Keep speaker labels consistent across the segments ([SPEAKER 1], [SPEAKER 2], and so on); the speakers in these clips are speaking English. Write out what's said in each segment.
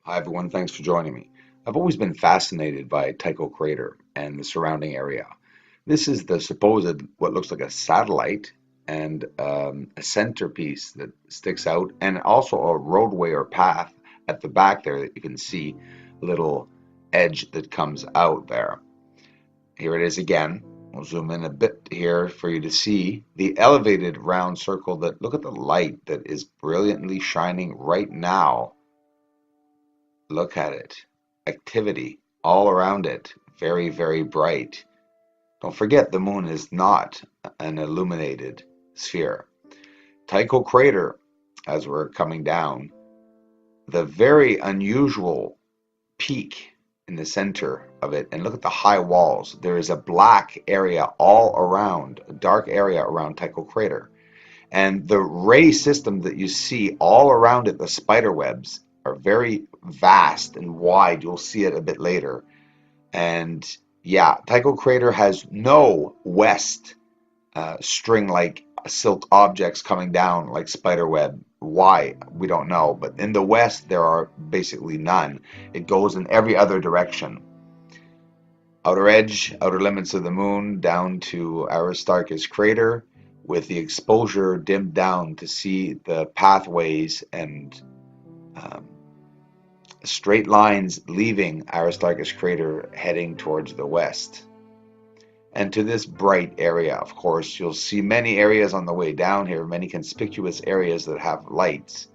[SPEAKER 1] Hi everyone, thanks for joining me. I've always been fascinated by Tycho crater and the surrounding area. This is the supposed, what looks like a satellite and a centerpiece that sticks out, and also a roadway or path at the back there that you can see a little edge that comes out there. Here it is again. We'll zoom in a bit here for you to see the elevated round circle that, look at the light that is brilliantly shining right now. Look at it. Activity all around it. Very, very bright. Don't forget the moon is not an illuminated sphere. Tycho crater, as we're coming down, the very unusual peak in the center of it, and look at the high walls. There is a black area all around, a dark area around Tycho crater. And the ray system that you see all around it, the spider webs, are very vast and wide. You'll see it a bit later. And yeah, Tycho crater has no west string-like silk objects coming down like spider web. Why? We don't know. But in the west, there are basically none. It goes in every other direction. Outer edge, outer limits of the moon, down to Aristarchus crater, with the exposure dimmed down to see the pathways and straight lines leaving Aristarchus crater heading towards the west. And to this bright area, of course, you'll see many areas on the way down here, many conspicuous areas that have lights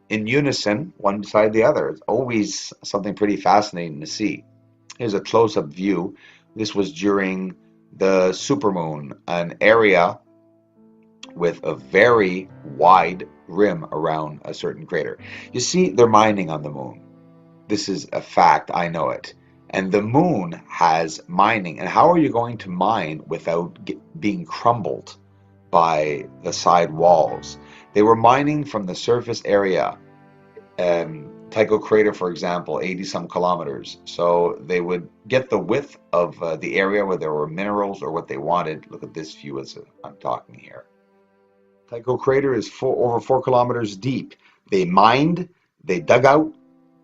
[SPEAKER 1] in unison, one beside the other. It's always something pretty fascinating to see. Here's a close-up view. This was during the supermoon, an area with a very wide rim around a certain crater. You see, they're mining on the moon. This is a fact, I know it. And the moon has mining. And how are you going to mine without being crumbled by the side walls? They were mining from the surface area. Tycho crater, for example, 80 some kilometers. So they would get the width of the area where there were minerals or what they wanted. Look at this view as I'm talking here. Tycho crater is over 4 kilometers deep. They mined, they dug out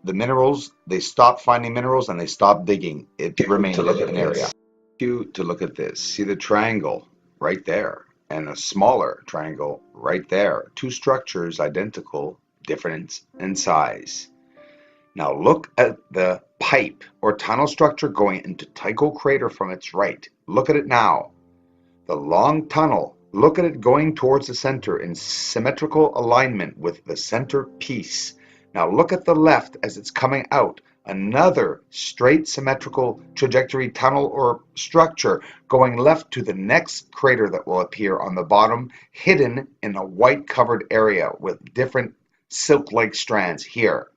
[SPEAKER 1] the minerals, they stopped finding minerals, and they stopped digging. It remained an area. To look at this. See the triangle right there, and a smaller triangle right there. Two structures identical, different in size. Now look at the pipe or tunnel structure going into Tycho crater from its right. Look at it now. The long tunnel. Look at it going towards the center in symmetrical alignment with the center piece. Now look at the left as it's coming out. Another straight symmetrical trajectory tunnel or structure going left to the next crater that will appear on the bottom, hidden in a white covered area with different silk-like strands here.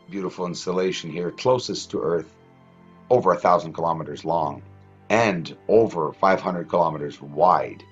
[SPEAKER 1] Beautiful installation here, closest to Earth. Over 1,000 kilometers long and over 500 kilometers wide.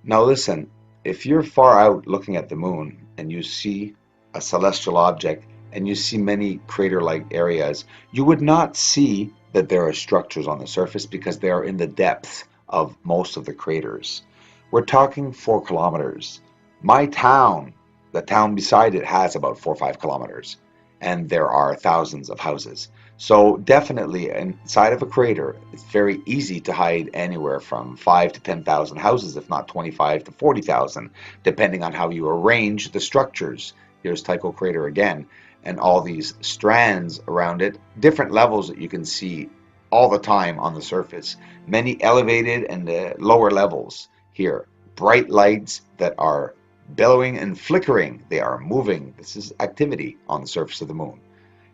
[SPEAKER 1] Now listen, if you're far out looking at the moon and you see a celestial object and you see many crater-like areas, you would not see that there are structures on the surface because they are in the depth of most of the craters. We're talking 4 kilometers. My town, the town beside it, has about 4 or 5 kilometers, and there are thousands of houses. So definitely inside of a crater, it's very easy to hide anywhere from 5 to 10,000 houses, if not 25 to 40,000, depending on how you arrange the structures. Here's Tycho crater again, and all these strands around it, different levels that you can see all the time on the surface. Many elevated and lower levels here. Bright lights that are billowing and flickering. They are moving. This is activity on the surface of the moon.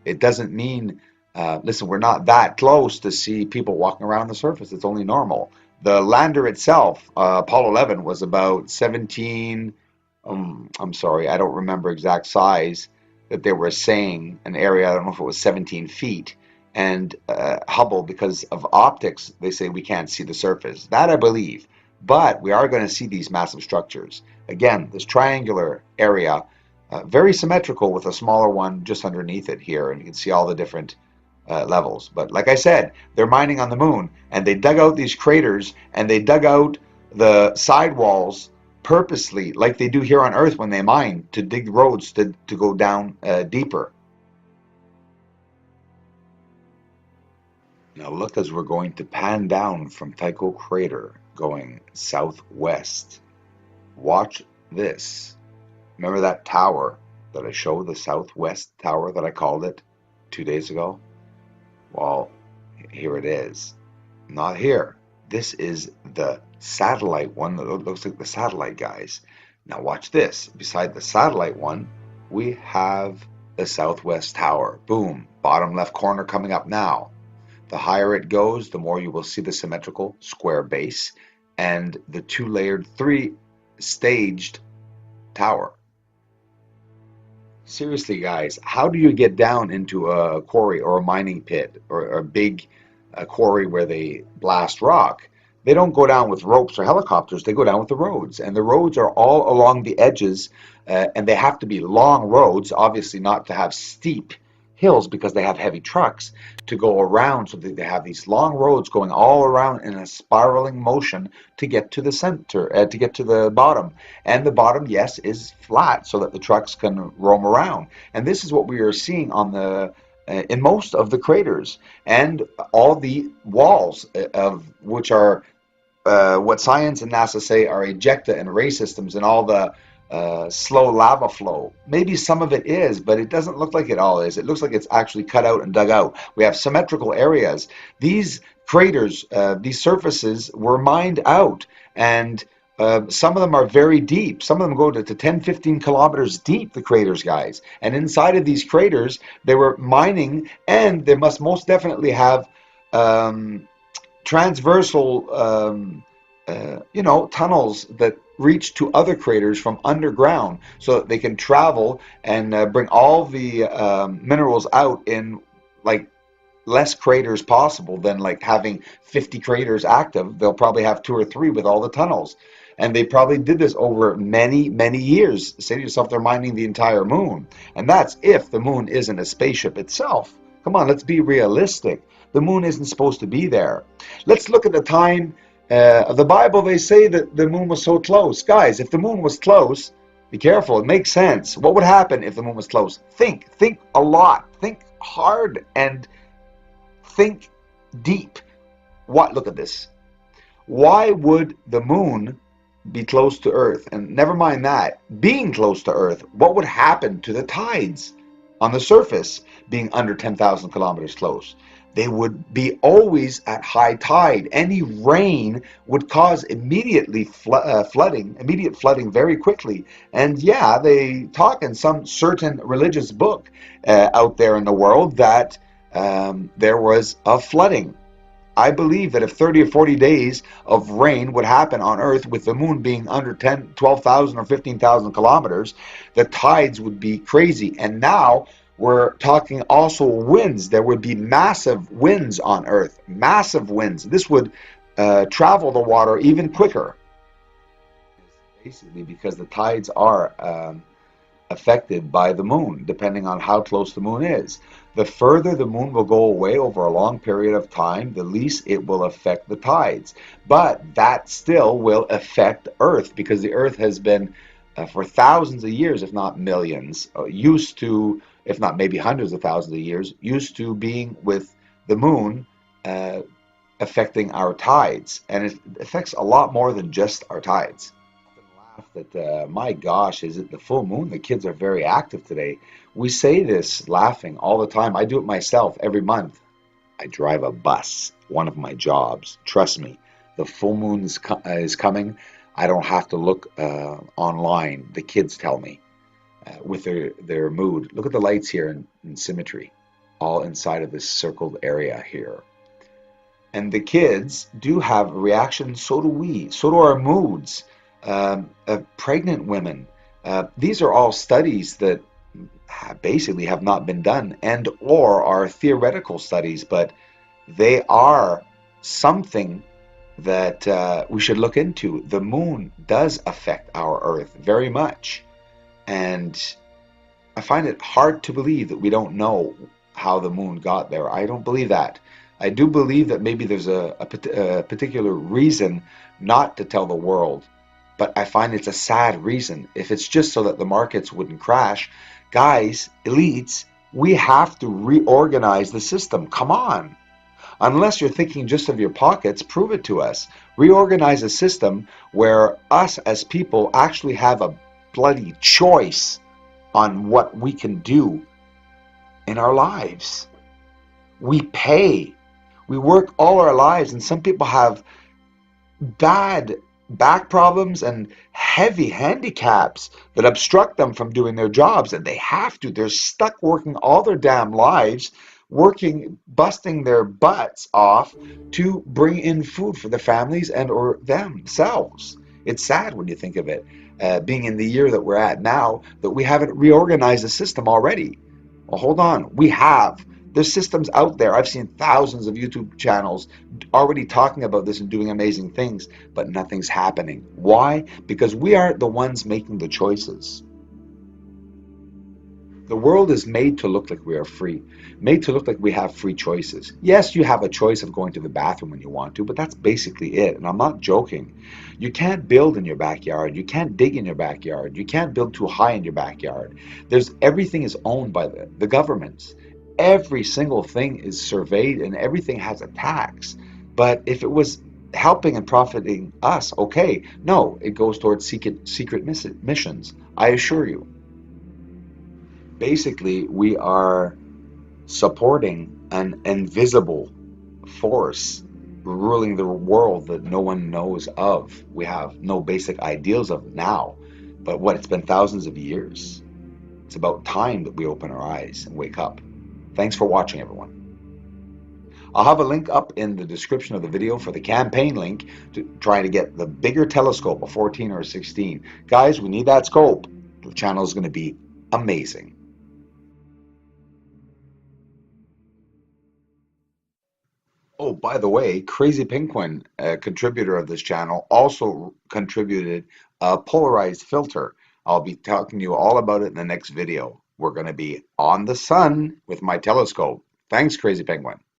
[SPEAKER 1] It doesn't mean listen, we're not that close to see people walking around the surface. It's only normal. The lander itself, Apollo 11, was about 17, I'm sorry, I don't remember exact size that they were saying, an area, I don't know if it was 17 feet. And Hubble, because of optics, they say we can't see the surface. That I believe. But we are going to see these massive structures. Again, this triangular area, very symmetrical with a smaller one just underneath it here. And you can see all the different levels. But like I said, they're mining on the moon, and they dug out these craters, and they dug out the sidewalls purposely, like they do here on Earth when they mine, to dig roads to go down deeper. Now look as we're going to pan down from Tycho Crater, going southwest. Watch this. Remember that tower that I showed, the southwest tower that I called it 2 days ago? Well, here it is. Not here. This is the satellite one that looks like the satellite, guys. Now watch this. Beside the satellite one, we have the southwest tower. Boom. Bottom left corner coming up now. The higher it goes, the more you will see the symmetrical square base and the two-layered, three-staged tower. Seriously, guys, how do you get down into a quarry or a mining pit or a big quarry where they blast rock? They don't go down with ropes or helicopters. They go down with the roads. And the roads are all along the edges, and they have to be long roads, obviously not to have steep hills because they have heavy trucks to go around. So they have these long roads going all around in a spiraling motion to get to the center, to get to the bottom. And the bottom, yes, is flat so that the trucks can roam around. And this is what we are seeing on the in most of the craters, and all the walls of which are what science and NASA say are ejecta and ray systems, and all the slow lava flow. Maybe some of it is, but it doesn't look like it all is. It looks like it's actually cut out and dug out. We have symmetrical areas. These craters, these surfaces were mined out, and some of them are very deep. Some of them go to 10, 15 kilometers deep, the craters, guys. And inside of these craters, they were mining, and they must most definitely have transversal tunnels that reach to other craters from underground so that they can travel and bring all the minerals out in like less craters possible than like having 50 craters active. They'll probably have 2 or 3 with all the tunnels. And they probably did this over many, many years. Say to yourself, they're mining the entire moon. And that's if the moon isn't a spaceship itself. Come on, let's be realistic. The moon isn't supposed to be there. Let's look at the time of the Bible. They say that the moon was so close. Guys, if the moon was close, be careful. It makes sense. What would happen if the moon was close? Think a lot. Think hard and think deep. What? Look at this. Why would the moon be close to Earth? And never mind that, being close to Earth, what would happen to the tides on the surface being under 10,000 kilometers close? They would be always at high tide. Any rain would cause immediate flooding very quickly. And yeah, they talk in some certain religious book out there in the world that there was a flooding. I believe that if 30 or 40 days of rain would happen on Earth with the moon being under 10, 12,000 or 15,000 kilometers, the tides would be crazy. And now we're talking also winds. There would be massive winds on Earth, massive winds. This would travel the water even quicker. Basically because the tides are affected by the moon, depending on how close the moon is. The further the moon will go away over a long period of time, the least it will affect the tides. But that still will affect Earth, because the Earth has been, for thousands of years, if not millions, used to, if not maybe hundreds of thousands of years, used to being with the moon affecting our tides. And it affects a lot more than just our tides. That my gosh, is it the full moon? The kids are very active today. We say this laughing all the time. I do it myself every month. I drive a bus, one of my jobs. Trust me, the full moon is coming. I don't have to look online. The kids tell me with their mood. Look at the lights here in symmetry, all inside of this circled area here. And the kids do have a reaction. So do we. So do our moods. Pregnant women. These are all studies that basically have not been done and or are theoretical studies, but they are something that we should look into. The moon does affect our Earth very much, and I find it hard to believe that we don't know how the moon got there. I don't believe that. I do believe that maybe there's a particular reason not to tell the world, but I find it's a sad reason. If it's just so that the markets wouldn't crash, guys, elites, we have to reorganize the system. Come on. Unless you're thinking just of your pockets, prove it to us. Reorganize a system where us as people actually have a bloody choice on what we can do in our lives. We pay. We work all our lives, and some people have bad back problems and heavy handicaps that obstruct them from doing their jobs, and they have to. They're stuck working all their damn lives, working, busting their butts off to bring in food for the families and or themselves. It's sad when you think of it, being in the year that we're at now, that we haven't reorganized the system already. Well, hold on. We have. There's systems out there. I've seen thousands of YouTube channels already talking about this and doing amazing things, but nothing's happening. Why? Because we aren't the ones making the choices. The world is made to look like we are free, made to look like we have free choices. Yes, you have a choice of going to the bathroom when you want to, but that's basically it. And I'm not joking. You can't build in your backyard. You can't dig in your backyard. You can't build too high in your backyard. Everything is owned by the governments. Every single thing is surveyed and everything has a tax. But if it was helping and profiting us, okay. No, it goes towards secret missions, I assure you. Basically, we are supporting an invisible force ruling the world that no one knows of. We have no basic ideals of now, but what, it's been thousands of years. It's about time that we open our eyes and wake up. Thanks for watching, everyone. I'll have a link up in the description of the video for the campaign link to try to get the bigger telescope, a 14 or a 16. Guys, we need that scope. The channel is going to be amazing. Oh, by the way, Crazy Penguin, a contributor of this channel, also contributed a polarized filter. I'll be talking to you all about it in the next video. We're going to be on the sun with my telescope. Thanks, Crazy Penguin.